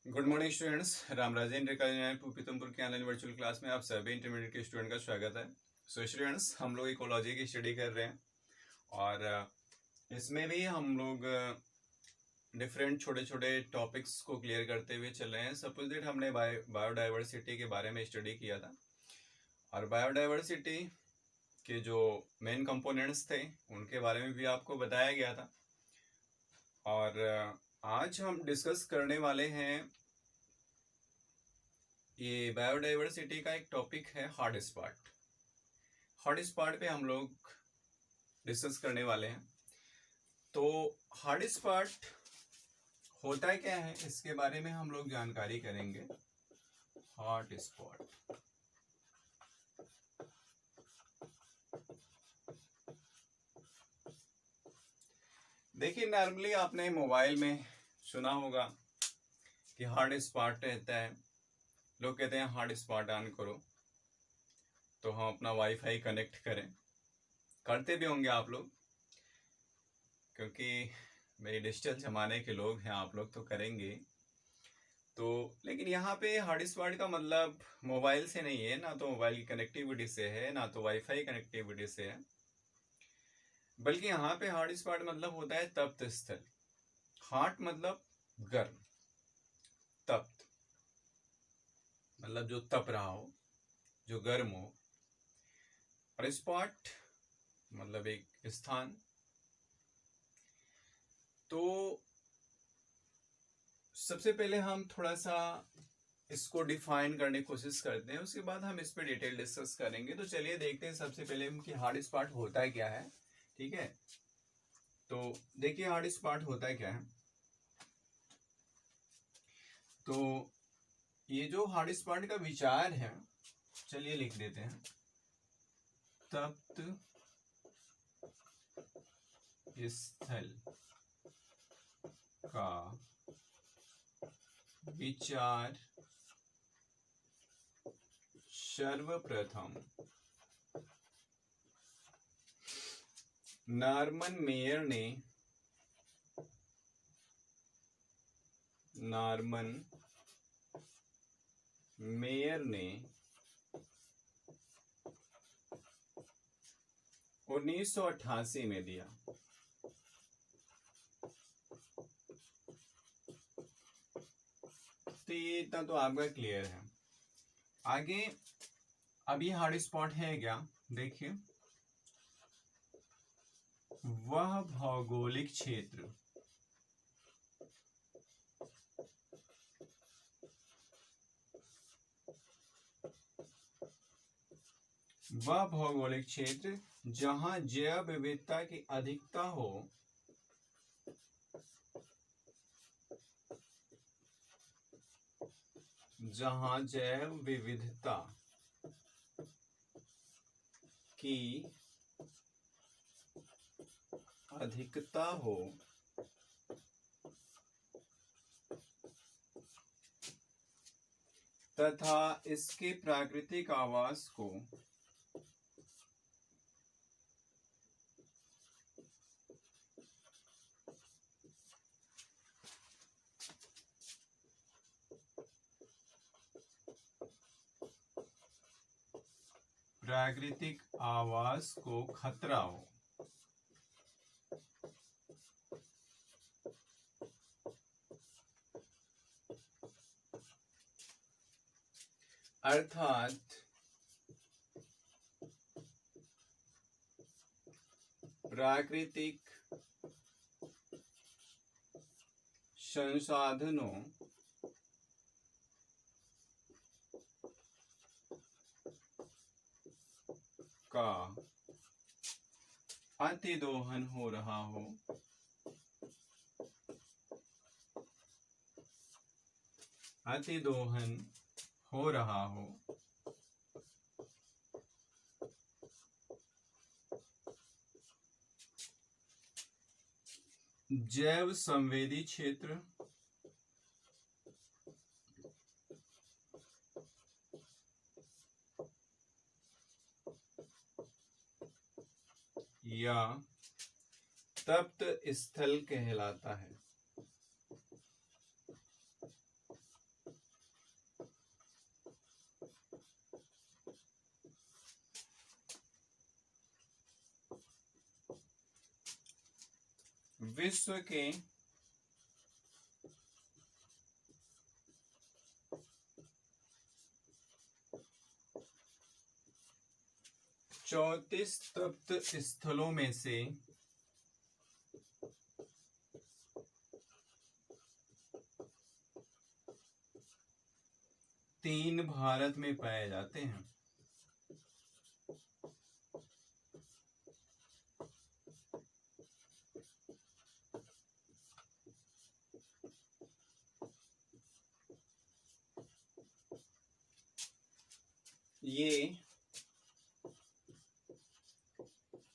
Good morning students. Ramraj Pithampur के online virtual class में आप सभी इंटरमीडिएट के स्टूडेंट का स्वागत है। सो स्टूडेंट्स, हम लोग इकोलॉजी की स्टडी कर रहे हैं और इसमें भी हम लोग डिफरेंट छोटे छोटे टॉपिक्स को क्लियर करते हुए चल रहे हैं। सपोज दैट हमने बायोडाइवर्सिटी के बारे में स्टडी किया था और बायोडाइवर्सिटी के जो मेन कंपोनेंट्स थे उनके बारे में भी आपको बताया गया था। और आज हम डिस्कस करने वाले हैं, ये बायोडाइवर्सिटी का एक टॉपिक है हॉट स्पॉट। हॉट स्पॉट पे हम लोग डिस्कस करने वाले हैं। तो हॉट स्पॉट होता क्या है इसके बारे में हम लोग जानकारी करेंगे। हॉट स्पॉट देखिए, नॉर्मली आपने मोबाइल में सुना होगा कि हॉट स्पॉट रहता है। लोग कहते हैं हॉट स्पॉट ऑन करो तो हम अपना वाईफाई कनेक्ट करें। करते भी होंगे आप लोग, क्योंकि मेरे डिजिटल ज़माने के लोग हैं आप लोग, तो करेंगे। तो लेकिन यहाँ पे हॉट स्पॉट का मतलब मोबाइल से नहीं है, ना तो मोबाइल की कनेक्टिविटी से है, ना तो वाईफाई कनेक्टिविटी से है, बल्कि यहाँ पे हॉट स्पॉट मतलब होता है तप्त स्थल। हॉट मतलब गर्म, तप्त मतलब जो तप रहा हो, जो गर्म हो, और स्पॉट मतलब एक स्थान। तो सबसे पहले हम थोड़ा सा इसको डिफाइन करने की कोशिश करते हैं, उसके बाद हम इस पर डिटेल डिस्कस करेंगे। तो चलिए देखते हैं सबसे पहले कि हॉट स्पॉट होता है क्या है। ठीक है, तो देखिए हॉट स्पॉट होता है क्या है। तो ये जो हॉट स्पॉट का विचार है, चलिए लिख देते हैं। तप्त स्थल का विचार सर्वप्रथम नॉर्मन मेयर ने 1988 में दिया। तो ये इतना तो आपका क्लियर है। आगे अभी हॉट स्पॉट है क्या, देखिए, वह भौगोलिक क्षेत्र जहां जैव विविधता की अधिकता हो, जहां जैव विविधता की अधिकता हो तथा इसके प्राकृतिक आवास को खतरा हो। अर्थात प्राकृतिक संसाधनों का अतिदोहन हो रहा हो, जैव संवेदी क्षेत्र या तप्त स्थल कहलाता है। विश्व के चौंतीस तप्त स्थलों में से 3 भारत में पाए जाते हैं। ये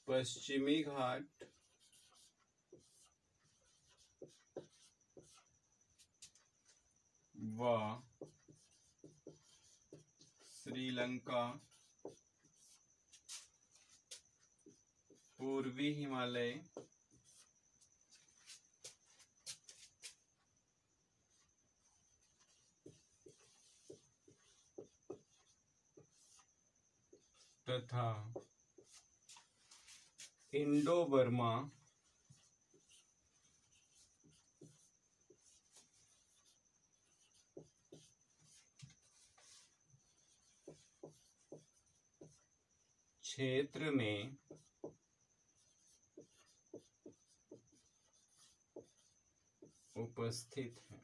पश्चिमी घाट, व श्रीलंका, पूर्वी हिमालय, तथा इंडो बर्मा क्षेत्र में उपस्थित है।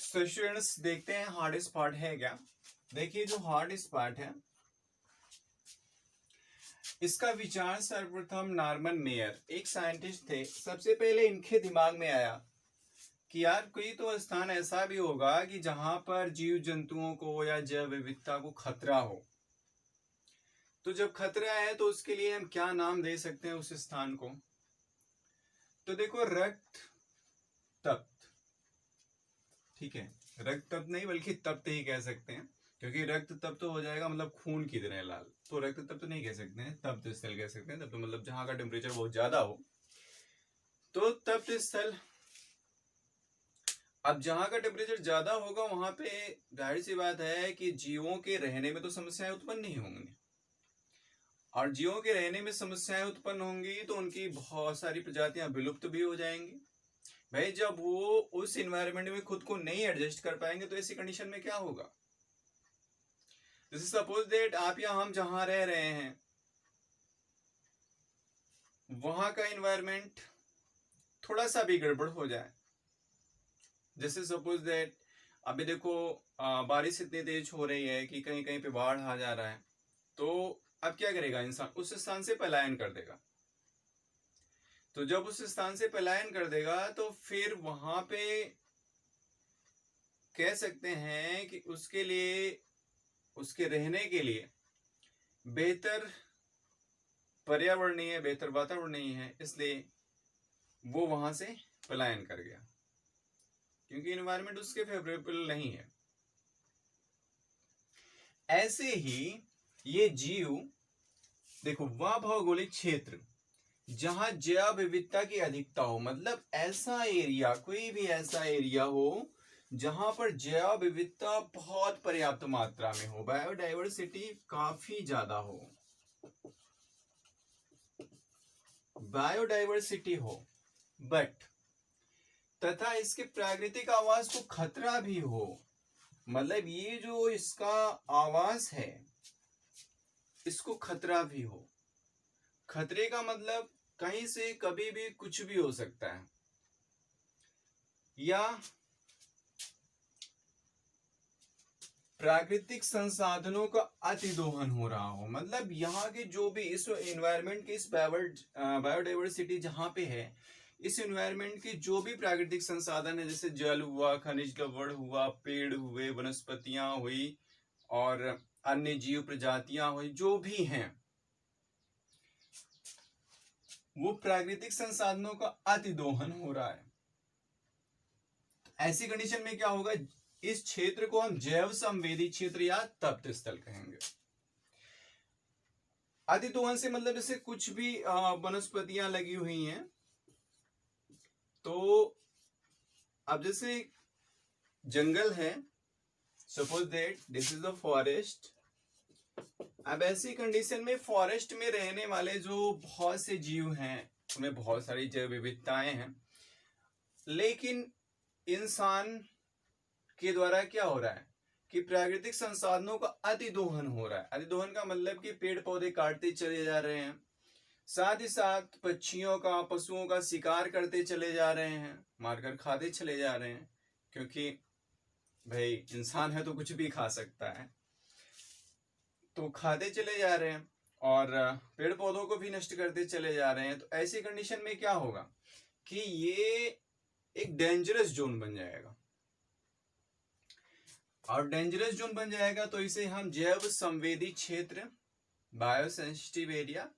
स्टूडेंट्स देखते हैं हार्ड स्पॉट है क्या। देखिए जो हार्ड स्पॉट है इसका विचार सर्वप्रथम नॉर्मन मेयर एक साइंटिस्ट थे। सबसे पहले इनके दिमाग में आया कि यार कोई तो स्थान ऐसा भी होगा कि जहां पर जीव जंतुओं को या जैव विविधता को खतरा हो। तो जब खतरा है तो उसके लिए हम क्या नाम दे सकते हैं उस स्थान को। तो देखो रक्त तप्त, ठीक है, रक्त तप्त नहीं बल्कि तप्त ही कह सकते हैं, क्योंकि रक्त तप्त तो हो जाएगा मतलब खून की तरह लाल, तो रक्त तप्त नहीं कह सकते हैं, तप्त स्थल कह सकते हैं। तप्त मतलब जहां का टेम्परेचर बहुत ज्यादा हो। तो तप्त स्थल, अब जहां का टेम्परेचर ज्यादा होगा वहां पे जाहिर सी बात है कि जीवों के रहने में तो समस्याएं उत्पन्न नहीं होंगी, और जीवों के रहने में समस्याएं उत्पन्न होंगी तो उनकी बहुत सारी प्रजातियां विलुप्त भी हो जाएंगी। भाई जब वो उस एनवायरनमेंट में खुद को नहीं एडजस्ट कर पाएंगे तो ऐसी कंडीशन में क्या होगा। जैसे सपोज दैट आप या हम जहां रह रहे हैं वहां का एनवायरनमेंट थोड़ा सा भी गड़बड़ हो जाए, जैसे सपोज दैट अभी देखो बारिश इतनी तेज हो रही है कि कहीं कहीं पे बाढ़ आ जा रहा है, तो अब क्या करेगा इंसान, उस स्थान से पलायन कर देगा। तो जब उस स्थान से पलायन कर देगा तो फिर वहां पे कह सकते हैं कि उसके लिए, उसके रहने के लिए बेहतर पर्यावरण नहीं है, बेहतर वातावरण नहीं है, इसलिए वो वहां से पलायन कर गया क्योंकि एनवायरनमेंट उसके फेवरेबल नहीं है। ऐसे ही ये जीव देखो, वह भौगोलिक क्षेत्र जहां जैव विविधता की अधिकता हो, मतलब ऐसा एरिया, कोई भी ऐसा एरिया हो जहां पर जैव विविधता बहुत पर्याप्त मात्रा में हो, बायोडाइवर्सिटी काफी ज्यादा हो, बायोडाइवर्सिटी हो, बट तथा इसके प्राकृतिक आवास को खतरा भी हो। मतलब ये जो इसका आवास है इसको खतरा भी हो। खतरे का मतलब कहीं से कभी भी कुछ भी हो सकता है, या प्राकृतिक संसाधनों का अतिदोहन हो रहा हो। मतलब यहाँ के जो भी इस एनवायरनमेंट की, इस बायोडाइवर्सिटी जहाँ पे है, इस एनवायरनमेंट के जो भी प्राकृतिक संसाधन है, जैसे जल हुआ, खनिज लवण हुआ, पेड़ हुए, वनस्पतियां हुई और अन्य जीव प्रजातियां हुई, जो भी हैं, वो प्राकृतिक संसाधनों का अतिदोहन हो रहा है। ऐसी कंडीशन में क्या होगा, इस क्षेत्र को हम जैव संवेदी क्षेत्र या तप्त स्थल कहेंगे। अतिदोहन से मतलब जैसे कुछ भी वनस्पतियां लगी हुई हैं, तो अब जैसे जंगल है, suppose that this is the forest, अब ऐसी कंडीशन में फॉरेस्ट में रहने वाले जो बहुत से जीव हैं उनमें बहुत सारी जैव विविधताएं हैं, लेकिन इंसान के द्वारा क्या हो रहा है कि प्राकृतिक संसाधनों का अतिदोहन हो रहा है। अतिदोहन का मतलब कि पेड़ पौधे काटते चले जा रहे हैं, साथ ही साथ पक्षियों का, पशुओं का शिकार करते चले जा रहे हैं, मारकर खाते चले जा रहे हैं, क्योंकि भाई इंसान है तो कुछ भी खा सकता है, तो खाते चले जा रहे हैं और पेड़ पौधों को भी नष्ट करते चले जा रहे हैं। तो ऐसी कंडीशन में क्या होगा कि ये एक डेंजरस जोन बन जाएगा, और डेंजरस जोन बन जाएगा तो इसे हम जैव संवेदी क्षेत्र, बायोसेंसिटिव एरिया,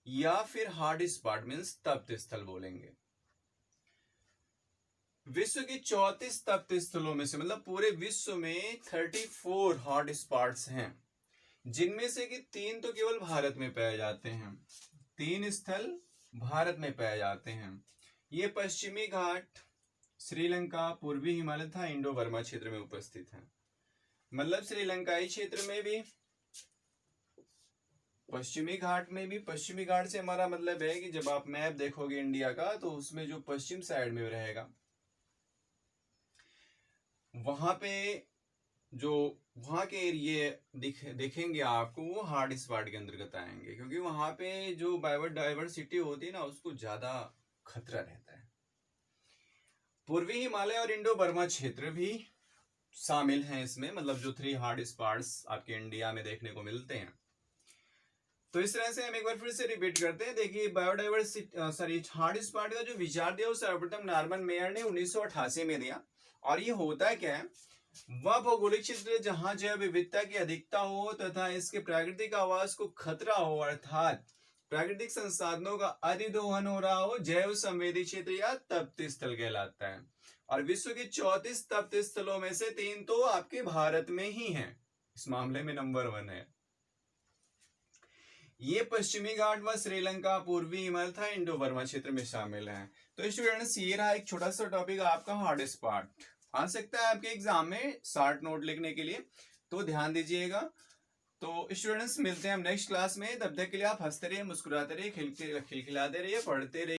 या फिर हार्ड स्पॉट मीन्स तप्त स्थल बोलेंगे। विश्व की 34 तप्त स्थलों में से, मतलब पूरे विश्व में 34 हॉट स्पॉट्स हैं, जिनमें से कि 3 तो केवल भारत में पाए जाते हैं। 3 स्थल भारत में पाए जाते हैं। ये पश्चिमी घाट, श्रीलंका, पूर्वी हिमालय तथा इंडो बर्मा क्षेत्र में उपस्थित है। मतलब श्रीलंकाई क्षेत्र में भी, पश्चिमी घाट में भी। पश्चिमी घाट से हमारा मतलब है कि जब आप मैप देखोगे इंडिया का तो उसमें जो पश्चिम साइड में रहेगा वहां पे जो वहां के एरिए दिखेंगे आपको, वो हार्ड स्पॉट के अंतर्गत आएंगे, क्योंकि वहां पे जो बायोडाइवर्सिटी होती है ना, उसको ज्यादा खतरा रहता है। पूर्वी हिमालय और इंडो बर्मा क्षेत्र भी शामिल हैं इसमें, मतलब जो 3 हार्ड स्पॉट्स आपके इंडिया में देखने को मिलते हैं। तो इस तरह से हम एक बार फिर से रिपीट करते हैं। देखिए, बायोडाइवर्सिटी हार्ड स्पॉट का जो विचार दिया वो सर्वप्रथम नॉर्मन मेयर ने 1988 में दिया। और ये होता क्या है, वह भौगोलिक क्षेत्र जहां जैव विविधता की अधिकता हो तथा इसके प्राकृतिक आवास को खतरा हो, अर्थात प्राकृतिक संसाधनों का अधिदोहन हो रहा हो, जैव संवेदी क्षेत्र या तप्त स्थल कहलाता है। और विश्व के 34 तप्त स्थलों में से 3 तो आपके भारत में ही हैं, इस मामले में नंबर 1 है। ये पश्चिमी घाट व श्रीलंका, पूर्वी हिमालय तथा इंडो बर्मा क्षेत्र में शामिल हैं। तो स्टूडेंट्स, ये रहा एक छोटा सा टॉपिक आपका हार्ड स्पॉट। आ सकता है आपके एग्जाम में शॉर्ट नोट लिखने के लिए, तो ध्यान दीजिएगा। तो स्टूडेंट्स, मिलते हैं हम नेक्स्ट क्लास में। तब तक के लिए आप हंसते रहिए, मुस्कुराते रहिए, खिलखिलाते रहिए, पढ़ते रहिए।